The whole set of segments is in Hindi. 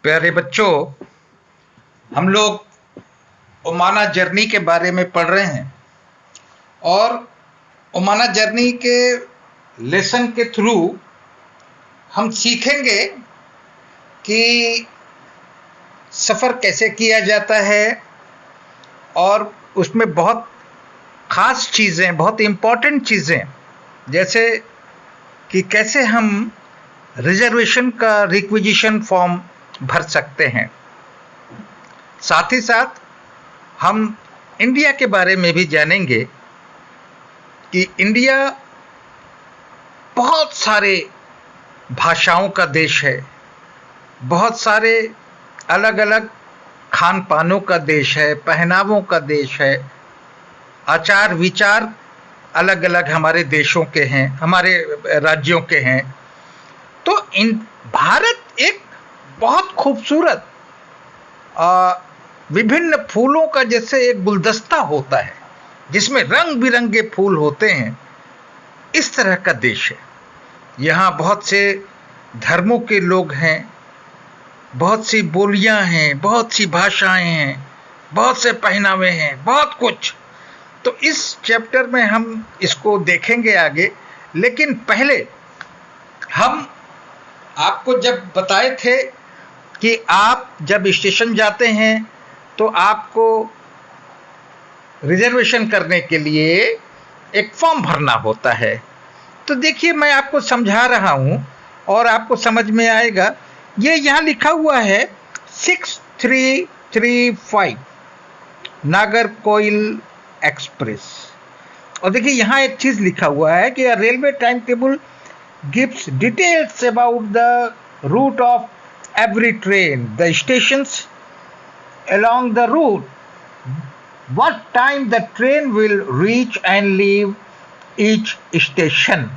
प्यारे बच्चों, हम लोग ओमाना जर्नी के बारे में पढ़ रहे हैं और ओमाना जर्नी के लेसन के थ्रू हम सीखेंगे कि सफ़र कैसे किया जाता है और उसमें बहुत ख़ास चीज़ें, बहुत इम्पॉर्टेंट चीज़ें, जैसे कि कैसे हम रिजर्वेशन का रिक्विजिशन फॉर्म भर सकते हैं। साथ ही साथ हम इंडिया के बारे में भी जानेंगे कि इंडिया बहुत सारे भाषाओं का देश है, बहुत सारे अलग अलग खान पानों का देश है, पहनावों का देश है, आचार विचार अलग अलग हमारे देशों के हैं, हमारे राज्यों के हैं। तो भारत एक बहुत खूबसूरत विभिन्न फूलों का जैसे एक गुलदस्ता होता है जिसमें रंग बिरंगे फूल होते हैं, इस तरह का देश है। यहाँ बहुत से धर्मों के लोग हैं, बहुत सी बोलियां हैं, बहुत सी भाषाएं हैं, बहुत से पहनावे हैं, बहुत कुछ। तो इस चैप्टर में हम इसको देखेंगे आगे, लेकिन पहले हम आपको जब बताए थे कि आप जब स्टेशन जाते हैं तो आपको रिजर्वेशन करने के लिए एक फॉर्म भरना होता है। तो देखिए, मैं आपको समझा रहा हूं और आपको समझ में आएगा। ये यहाँ लिखा हुआ है 6335 नागरकोइल एक्सप्रेस। और देखिए यहाँ एक चीज लिखा हुआ है कि railway time table gives details about the route of every train, the stations along the route, what time the train will reach and leave each station,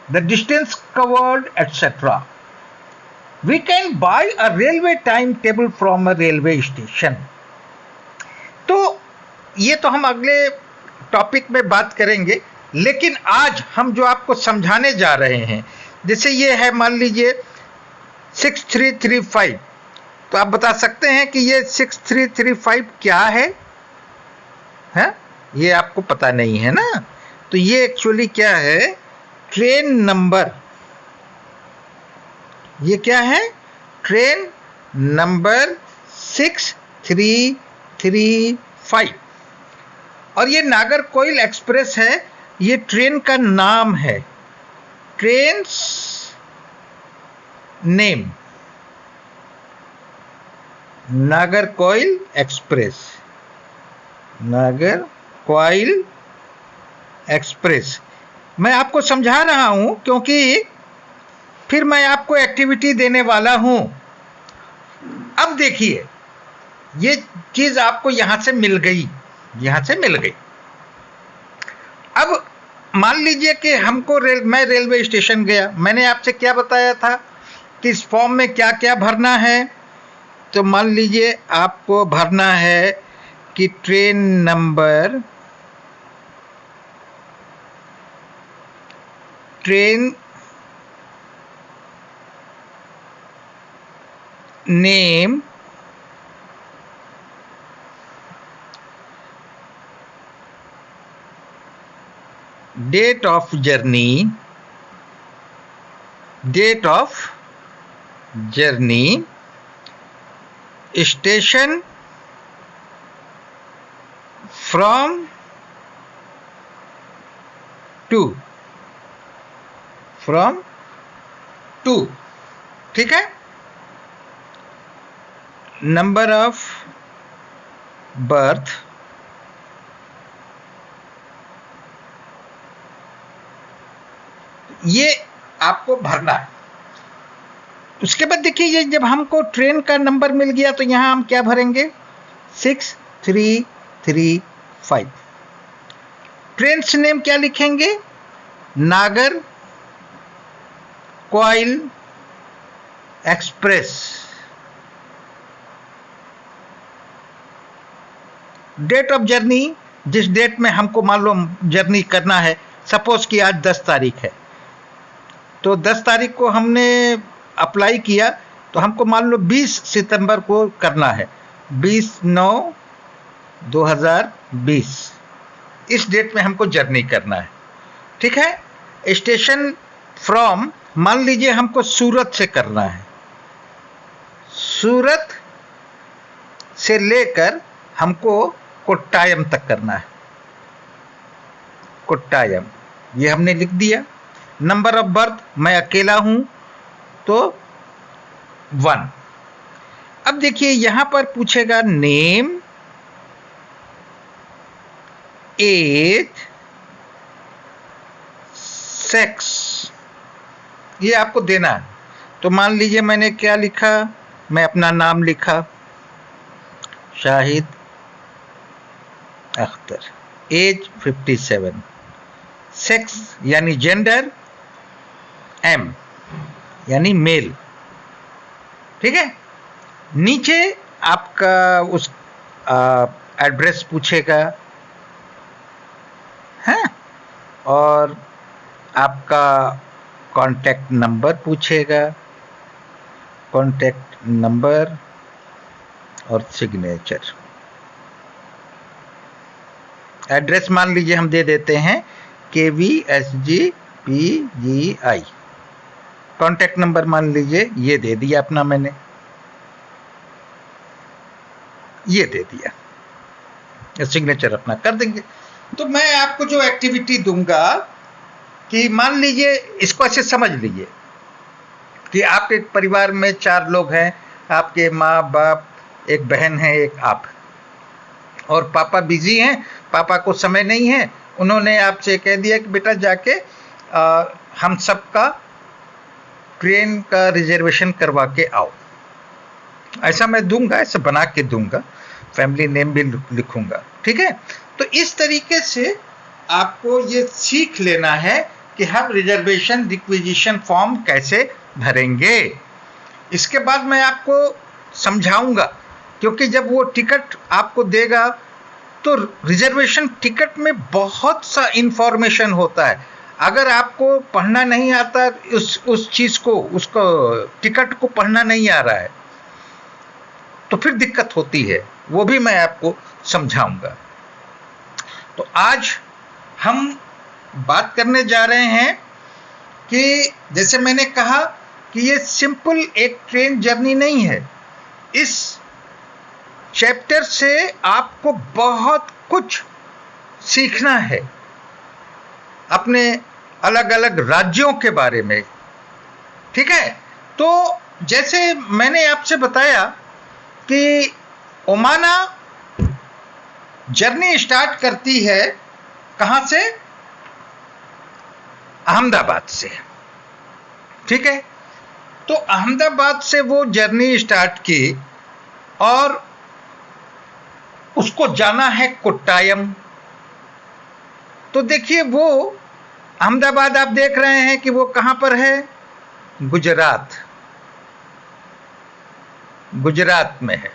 the distance covered, etc. We can buy a railway timetable from a railway station. तो ये तो हम अगले टॉपिक में बात करेंगे, लेकिन आज हम जो आपको समझाने जा रहे हैं, जैसे ये है, मान लीजिए 6335, तो आप बता सकते हैं कि ये 6335 क्या है? ये आपको पता नहीं है ना। तो ये एक्चुअली क्या है? Train number. ये क्या है? Train number 6335। और ये नागरकोइल एक्सप्रेस है, ये ट्रेन का नाम है, train name, Nagercoil express, Nagercoil express. मैं आपको समझा रहा हूं क्योंकि फिर मैं आपको एक्टिविटी देने वाला हूं। अब देखिए, ये चीज आपको यहां से मिल गई, यहां से मिल गई। अब मान लीजिए कि हमको मैं रेलवे स्टेशन गया, मैंने आपसे क्या बताया था कि इस फॉर्म में क्या क्या भरना है। तो मान लीजिए आपको भरना है कि train number, train name, date of journey, date of journey, station from to, from to, ठीक है, नंबर ऑफ बर्थ, ये आपको भरना है। उसके बाद देखिए, ये जब हमको ट्रेन का नंबर मिल गया तो यहां हम क्या भरेंगे? 6335। ट्रेन से नेम क्या लिखेंगे? Nagercoil express. Date of journey, जिस डेट में हमको मालूम जर्नी करना है, सपोज कि आज 10 तारीख है, तो 10 तारीख को हमने अप्लाई किया तो हमको मान लो 20 सितंबर को करना है, 20/9/2020, इस डेट में हमको जर्नी करना है। ठीक है, स्टेशन फ्रॉम, मान लीजिए हमको सूरत से करना है, सूरत से लेकर हमको कोट्टायम तक करना है, कोट्टायम, ये हमने लिख दिया। नंबर ऑफ बर्थ, मैं अकेला हूं तो 1। अब देखिए यहां पर पूछेगा नेम, एज, सेक्स, ये आपको देना है। तो मान लीजिए मैंने क्या लिखा, मैं अपना नाम लिखा शाहिद अख्तर, एज 57, सेक्स यानी जेंडर एम यानी मेल। ठीक है, नीचे आपका उस एड्रेस पूछेगा है, और आपका कॉन्टैक्ट नंबर पूछेगा, कॉन्टैक्ट नंबर और सिग्नेचर। एड्रेस मान लीजिए हम दे देते हैं KVSGPGI, कॉन्टैक्ट नंबर मान लीजिए ये दे दिया अपना, मैंने ये दे दिया, सिग्नेचर अपना कर देंगे। तो मैं आपको जो एक्टिविटी दूंगा कि मान लीजिए, इसको ऐसे समझ लीजिए कि आपके परिवार में 4 लोग हैं, आपके माँ बाप, एक बहन है, एक आप, और पापा बिजी हैं, पापा को समय नहीं है, उन्होंने आपसे कह दिया कि बेटा जाके हम सबका ट्रेन का रिजर्वेशन करवा के आओ। ऐसा मैं दूंगा, ऐसा बना के दूंगा, फैमिली नेम भी लिखूंगा। ठीक है, तो इस तरीके से आपको ये सीख लेना है कि हम रिजर्वेशन रिक्विजिशन फॉर्म कैसे भरेंगे। इसके बाद मैं आपको समझाऊंगा, क्योंकि जब वो टिकट आपको देगा तो रिजर्वेशन टिकट में बहुत सा इंफॉर्मेशन होता है। अगर आपको पढ़ना नहीं आता, उस चीज़ को, उसको टिकट को पढ़ना नहीं आ रहा है, तो फिर दिक्कत होती है, वो भी मैं आपको समझाऊंगा। तो आज हम बात करने जा रहे हैं कि जैसे मैंने कहा कि ये सिंपल एक ट्रेन जर्नी नहीं है। इस चैप्टर से आपको बहुत कुछ सीखना है अपने अलग अलग राज्यों के बारे में। ठीक है, तो जैसे मैंने आपसे बताया कि ओमाना जर्नी स्टार्ट करती है कहां से, अहमदाबाद से। ठीक है, तो अहमदाबाद से वो जर्नी स्टार्ट की और उसको जाना है कोट्टायम। तो देखिए वो अहमदाबाद आप देख रहे हैं कि वो कहां पर है, गुजरात, गुजरात में है।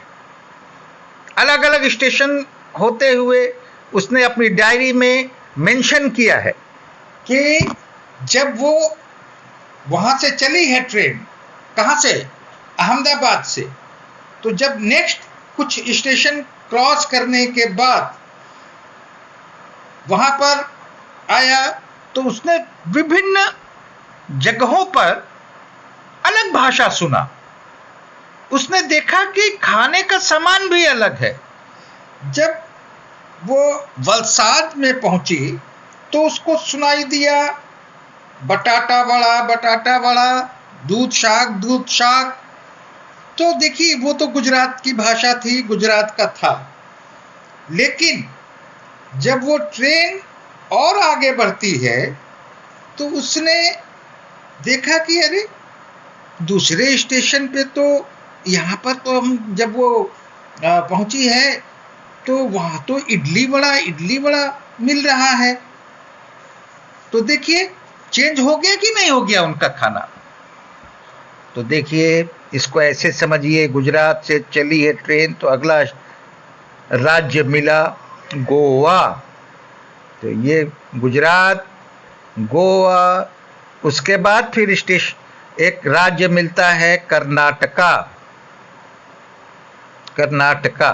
अलग अलग स्टेशन होते हुए उसने अपनी डायरी में मेंशन किया है कि जब वो वहां से चली है ट्रेन, कहां से, अहमदाबाद से, तो जब नेक्स्ट कुछ स्टेशन क्रॉस करने के बाद वहां पर आया तो उसने विभिन्न जगहों पर अलग भाषा सुना। उसने देखा कि खाने का सामान भी अलग है। जब वो वलसाड में पहुंची तो उसको सुनाई दिया बटाटा वड़ा, बटाटा वड़ा, दूध शाक, दूध शाक। तो देखिए वो तो गुजरात की भाषा थी, गुजरात का था। लेकिन जब वो ट्रेन और आगे बढ़ती है तो उसने देखा कि अरे दूसरे स्टेशन पे तो, यहाँ पर तो हम जब वो पहुंची है तो वहां तो इडली वड़ा मिल रहा है। तो देखिए चेंज हो गया कि नहीं हो गया उनका खाना। तो देखिए इसको ऐसे समझिए, गुजरात से चली है ट्रेन तो अगला राज्य मिला गोवा। तो ये गुजरात, गोवा, उसके बाद फिर एक राज्य मिलता है कर्नाटका, कर्नाटका,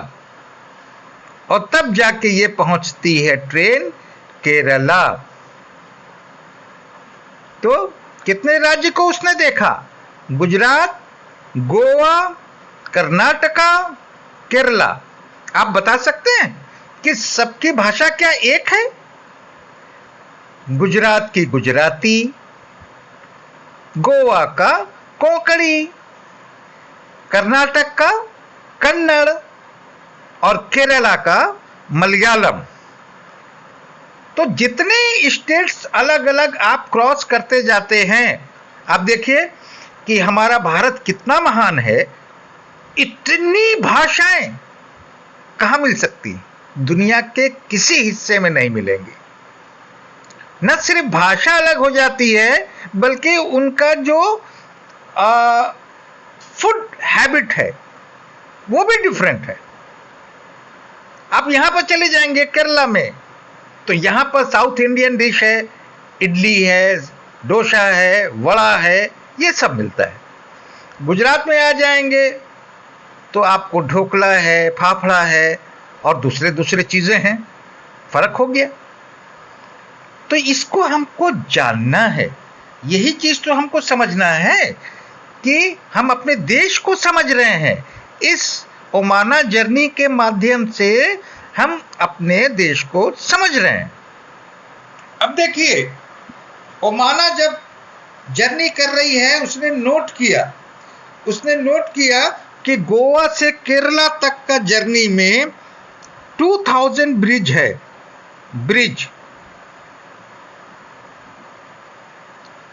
और तब जाके ये पहुंचती है ट्रेन केरला। तो कितने राज्य को उसने देखा? गुजरात, गोवा, कर्नाटका, केरला। आप बता सकते हैं कि सबकी भाषा क्या एक है? गुजरात की गुजराती, गोवा का कोंकणी, कर्नाटक का कन्नड़ और केरला का मलयालम। तो जितने स्टेट्स अलग अलग आप क्रॉस करते जाते हैं, आप देखिए कि हमारा भारत कितना महान है। इतनी भाषाएं कहां मिल सकती? दुनिया के किसी हिस्से में नहीं मिलेंगी। न सिर्फ भाषा अलग हो जाती है, बल्कि उनका जो फूड हैबिट है वो भी डिफरेंट है। आप यहां पर चले जाएंगे केरला में, तो यहां पर साउथ इंडियन डिश है, इडली है, डोसा है, वड़ा है, ये सब मिलता है। गुजरात में आ जाएंगे तो आपको ढोकला है, फाफड़ा है और दूसरे दूसरे चीजें हैं। फर्क हो गया। तो इसको हमको जानना है, यही चीज तो हमको समझना है कि हम अपने देश को समझ रहे हैं। इस ओमाना जर्नी के माध्यम से हम अपने देश को समझ रहे हैं। अब देखिए, ओमाना जब जर्नी कर रही है, उसने नोट किया कि गोवा से केरला तक का जर्नी में 2000 ब्रिज है, ब्रिज,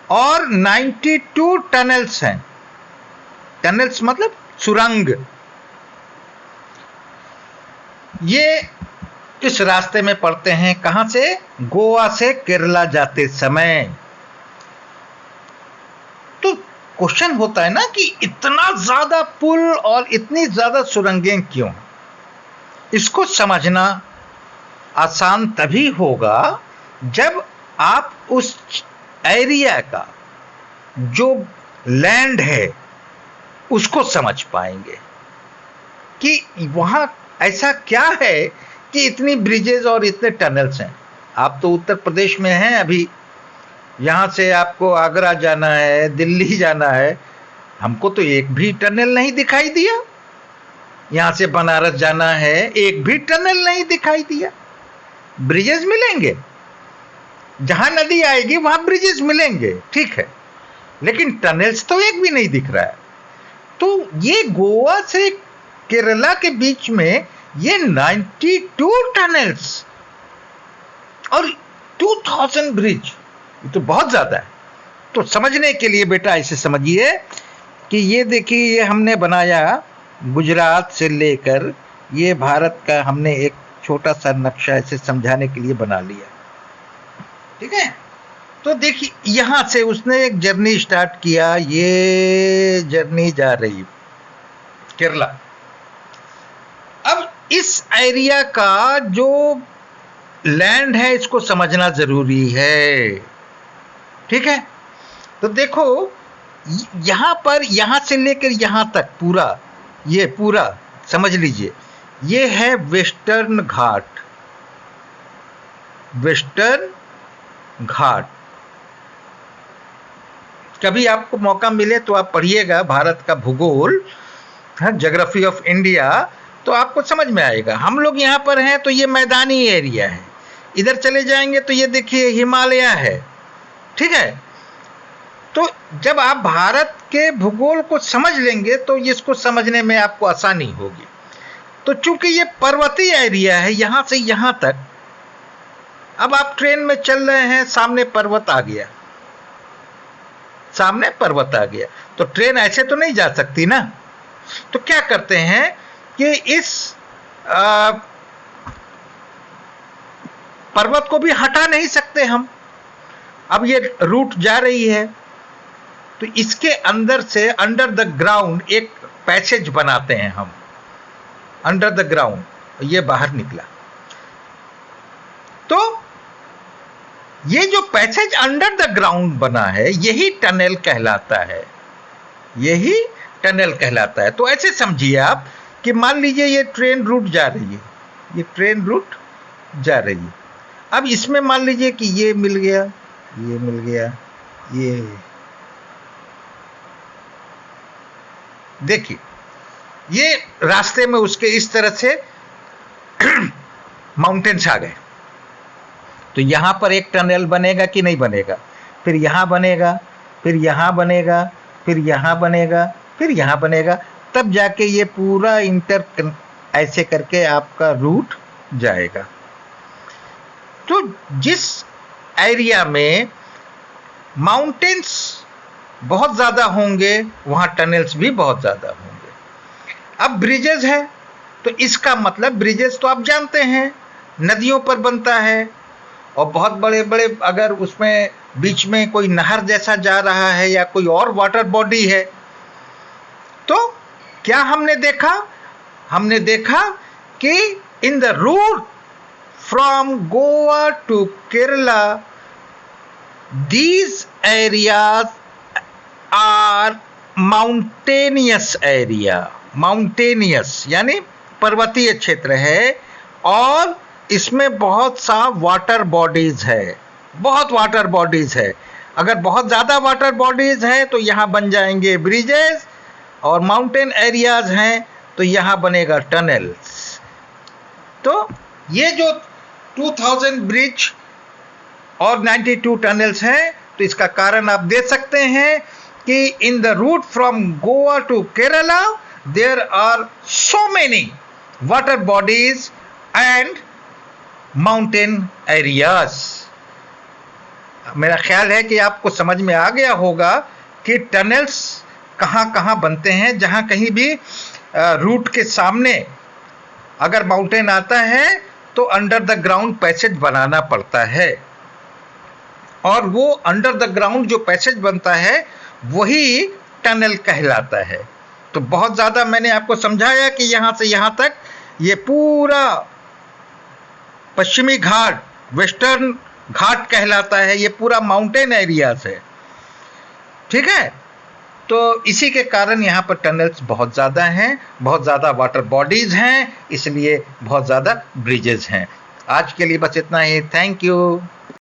और 92 टनल्स हैं। टनल्स मतलब सुरंग। ये इस रास्ते में पड़ते हैं। कहां से? गोवा से केरला जाते समय। तो क्वेश्चन होता है ना कि इतना ज्यादा पुल और इतनी ज्यादा सुरंगें क्यों? इसको समझना आसान तभी होगा जब आप उस एरिया का जो लैंड है उसको समझ पाएंगे कि वहां ऐसा क्या है कि इतनी ब्रिजेस और इतने टनल्स हैं। आप तो उत्तर प्रदेश में हैं अभी, यहां से आपको आगरा जाना है, दिल्ली जाना है, हमको तो एक भी टनल नहीं दिखाई दिया। यहां से बनारस जाना है, एक भी टनल नहीं दिखाई दिया। ब्रिजेस मिलेंगे, जहां नदी आएगी वहां ब्रिजेस मिलेंगे, ठीक है, लेकिन टनल्स तो एक भी नहीं दिख रहा है। तो ये गोवा से केरला के बीच में ये 92 टनल्स और 2000 ब्रिज, ये तो बहुत ज्यादा है। तो समझने के लिए बेटा ऐसे समझिए कि ये देखिए, ये हमने बनाया गुजरात से लेकर, ये भारत का हमने एक छोटा सा नक्शा ऐसे समझाने के लिए बना लिया, ठीक है। तो देखिए, यहां से उसने एक जर्नी स्टार्ट किया, ये जर्नी जा रही केरला। अब इस एरिया का जो लैंड है इसको समझना जरूरी है, ठीक है। तो देखो, यहां पर, यहां से लेकर यहां तक पूरा, ये पूरा समझ लीजिए, ये है वेस्टर्न घाट, वेस्टर्न घाट। कभी आपको मौका मिले तो आप पढ़िएगा भारत का भूगोल, ज्योग्राफी ऑफ इंडिया, तो आपको समझ में आएगा। हम लोग यहाँ पर हैं तो ये मैदानी एरिया है, इधर चले जाएंगे तो ये देखिए हिमालय है, ठीक है। तो जब आप भारत के भूगोल को समझ लेंगे तो इसको समझने में आपको आसानी होगी। तो चूंकि ये पर्वतीय एरिया है यहां से यहां तक, अब आप ट्रेन में चल रहे हैं, सामने पर्वत आ गया, सामने पर्वत आ गया, तो ट्रेन ऐसे तो नहीं जा सकती ना। तो क्या करते हैं कि इस पर्वत को भी हटा नहीं सकते हम। अब ये रूट जा रही है तो इसके अंदर से अंडर द ग्राउंड एक पैसेज बनाते हैं हम, अंडर द ग्राउंड, ये बाहर निकला। तो ये जो पैसेज अंडर द ग्राउंड बना है यही टनल कहलाता है। यही टनल कहलाता है। तो ऐसे समझिए आप कि मान लीजिए ये ट्रेन रूट जा रही है, ये ट्रेन रूट जा रही है। अब इसमें मान लीजिए कि ये मिल गया, ये मिल गया, ये देखिए ये रास्ते में उसके इस तरह से माउंटेन्स आ गए, तो यहां पर एक टनल बनेगा कि नहीं बनेगा, फिर यहां बनेगा, फिर यहां बनेगा, फिर यहां बनेगा, फिर यहां बनेगा, तब जाके ये पूरा इंटर ऐसे करके आपका रूट जाएगा। तो जिस एरिया में माउंटेन्स बहुत ज़्यादा होंगे वहाँ टनल्स भी बहुत ज़्यादा होंगे। अब ब्रिजेज है, तो इसका मतलब ब्रिजेज तो आप जानते हैं नदियों पर बनता है, और बहुत बड़े बड़े अगर उसमें बीच में कोई नहर जैसा जा रहा है या कोई और वाटर बॉडी है, तो क्या हमने देखा? हमने देखा कि in the route from Goa to Kerala these areas are mountainous area, mountainous यानी पर्वतीय क्षेत्र है, और इसमें बहुत सा वाटर बॉडीज है, बहुत वाटर बॉडीज है। अगर बहुत ज़्यादा वाटर बॉडीज है तो यहाँ बन जाएंगे ब्रिजेस, और माउंटेन एरियाज हैं तो यहाँ बनेगा टनल्स। तो ये जो 2000 ब्रिज और 92 टनल्स हैं, तो इसका कारण आप दे सकते हैं कि in the route from Goa to Kerala there are so many water bodies and mountain areas. मेरा ख्याल है कि आपको समझ में आ गया होगा कि टनल्स कहाँ कहाँ बनते हैं। जहाँ कहीं भी रूट के सामने अगर माउंटेन आता है तो अंडर द ग्राउंड पैसेज बनाना पड़ता है, और वो अंडर द ग्राउंड जो पैसेज बनता है वही टनल कहलाता है। तो बहुत ज़्यादा मैंने आपको समझाया कि यहाँ से यहाँ तक ये पूरा पश्चिमी घाट, वेस्टर्न घाट कहलाता है, ये पूरा माउंटेन एरियाज है, ठीक है। तो इसी के कारण यहाँ पर टनल्स बहुत ज़्यादा हैं, बहुत ज़्यादा वाटर बॉडीज़ हैं, इसलिए बहुत ज़्यादा ब्रिजेज हैं। आज के लिए बस इतना ही। Thank you.